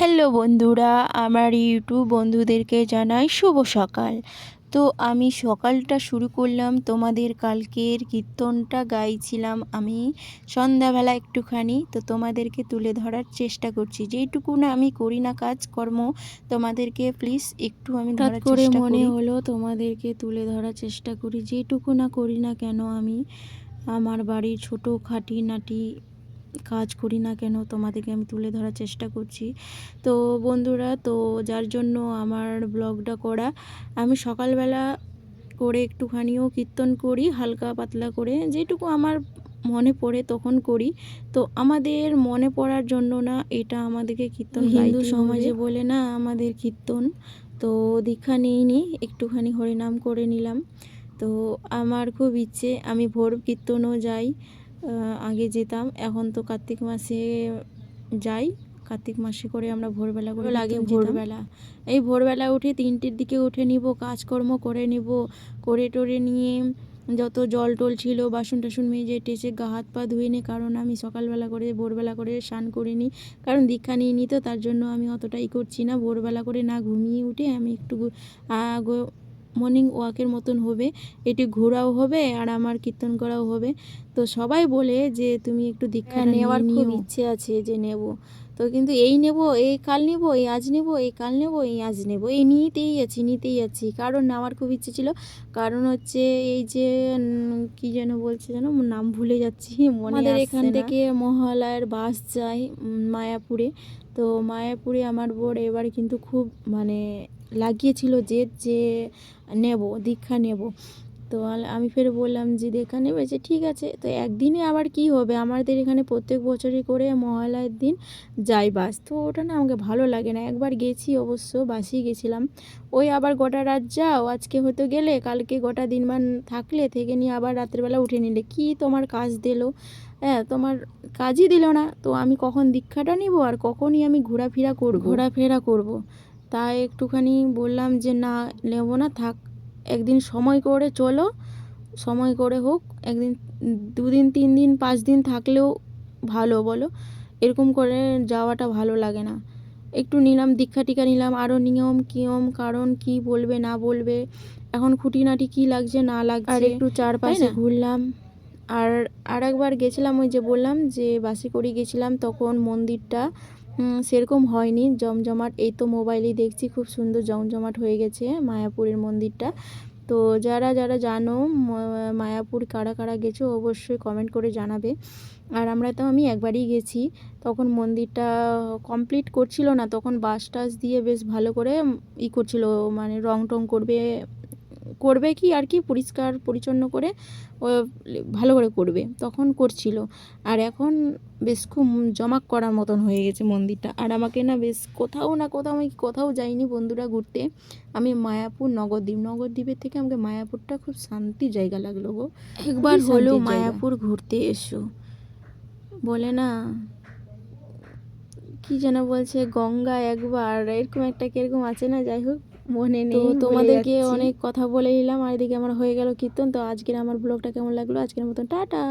Hello বন্ধুরা, আমার YouTube বন্ধুদেরকে জানাই শুভ সকাল। তো আমি সকালটা শুরু করলাম, তোমাদের কালকের কীর্তনটা গাইছিলাম আমি সন্ধ্যাবেলা একটুখানি। তো তোমাদেরকে তুলে ধরার চেষ্টা করছি, যেইটুকু না আমি করি না কাজকর্ম, তোমাদেরকে প্লিজ একটু আমি ধরার চেষ্টা করি। মনে হলো তোমাদেরকে তুলে ধরার চেষ্টা করি, যেটুকু না করি না কেন আমি আমার বাড়ির ছোটো খাঁটিনাটি কাজ করি না কেন তোমাদেরকে আমি তুলে ধরার চেষ্টা করছি। তো বন্ধুরা, তো যার জন্য আমার ব্লগটা করা, আমি সকালবেলা করে একটুখানিও কীর্তন করি, হালকা পাতলা করে যেটুকু আমার মনে পড়ে তখন করি। তো আমাদের মনে পড়ার জন্য না, এটা আমাদেরকে কীর্তন হিন্দু সমাজে বলে না আমাদের কীর্তন। তো দীক্ষা নিইনি, একটুখানি হরিনাম করে নিলাম। তো আমার খুব ইচ্ছে আমি ভোর কীর্তনও যাই, আগে যেতাম, এখন তো কার্তিক মাসে যাই। কার্তিক মাসে করে আমরা ভোরবেলা করে লাগে, ভোরবেলা এই ভোরবেলা উঠে 3টের দিকে উঠে নিব, কাজকর্ম করে নিব, করে টোরে নিয়ে যত জল টল ছিল বাসন টাসন মেজে টেসে গা হাত পা ধুয়ে নিই, কারণ আমি সকালবেলা করে ভোরবেলা করে স্নান করিনি, কারণ দীক্ষা নিয়ে নিই। তো তার জন্য আমি অতটাই করছি না, ভোরবেলা করে না ঘুমিয়ে উঠে আমি একটু মর্নিং ওয়াকের মতন হবে, একটু ঘোরাও হবে আর আমার কীর্তন করাও হবে। তো সবাই বলে যে তুমি একটু দীক্ষা নেওয়ার খুব ইচ্ছে আছে যে নেব, তো কিন্তু এই নেব, এই কাল নেব, এই আজ নেব, এই কাল নেব, এই আজ নেব, এই নিতেই আছি। কারণ নেওয়ার খুব ইচ্ছে ছিল, কারণ হচ্ছে এই যে কি যেন বলছে, যেন নাম ভুলে যাচ্ছি, আমাদের এখান থেকে মহালয়ার বাস যায় মায়াপুরে। তো মায়াপুরে আমার বর এবার কিন্তু খুব মানে লাগিয়েছিল যে নেব, দীক্ষা নেব। তো আমি ফের বললাম যে দীক্ষা নেবে, যে ঠিক আছে। তো একদিনে আবার কি হবে, আমাদের এখানে প্রত্যেক বছরই করে মহালয়ার দিন যাই বাস। তো ওটা না আমাকে ভালো লাগে না, একবার গেছি অবশ্য, বাসেই গেছিলাম, ওই আবার গোটা রাত যাও, আজকে হয়তো গেলে কালকে গোটা দিনমান থাকলে, থেকে নিয়ে আবার রাত্রেবেলা উঠে নিলে, কি তোমার কাজ দিল? হ্যাঁ, তোমার কাজই দিল না। তো আমি কখন দীক্ষাটা নিব আর কখনই আমি ঘোরাফেরা করব। তাই একটুখানি বললাম যে না, নেব না, থাক, একদিন সময় করে চলো, সময় করে হোক, একদিন 2 দিন 3 দিন 5 দিন থাকলেও ভালো, বলো, এরকম করে যাওয়াটা ভালো লাগে না। একটু নিলাম, দীক্ষা টিকা নিলাম, আরও নিয়ম কারণ কি বলবে না বলবে, এখন খুঁটিনাটি কি লাগছে না লাগছে, আর একটু চারপাশে ঘুরলাম। আর একবার গেছিলাম, ওই যে বললাম যে বাসে করে গেছিলাম, তখন মন্দিরটা সেরকম হয়নি জমজমাট। এই তো মোবাইলেই দেখছি খুব সুন্দর জমজমাট হয়ে গেছে মায়াপুরের মন্দিরটা। তো যারা যারা জানো মায়াপুর কারা কারা গেছো অবশ্যই কমেন্ট করে জানাবে। আর আমি একবারই গেছি, তখন মন্দিরটা কমপ্লিট করছিল না, তখন বাস টাস দিয়ে বেশ ভালো করে করছিল, মানে রং টং করবে কি আর কি, পরিষ্কার পরিচ্ছন্ন করে ভালো করে করবে, তখন করছিল। আর এখন বেশ খুব জমাক করার মতন হয়ে গেছে মন্দিরটা। আর আমাকে না বেশ কোথাও আমি কোথাও যাইনি বন্ধুরা ঘুরতে, আমি মায়াপুর নগরদ্বীপের থেকে আমাকে মায়াপুরটা খুব শান্তির জায়গা লাগলো গো। একবার হলেও মায়াপুর ঘুরতে এসো, বলে না কি যেন বলছে, গঙ্গা একবার, এরকম একটা কিরকম আছে না, যাই হোক মনে নেই। তো তোমাদেরকে অনেক কথা বলে নিলাম, আর এদিকে আমার হয়ে গেল কীর্তন। তো আজকের আমার ব্লগটা কেমন লাগলো, আজকের মতন টাটা।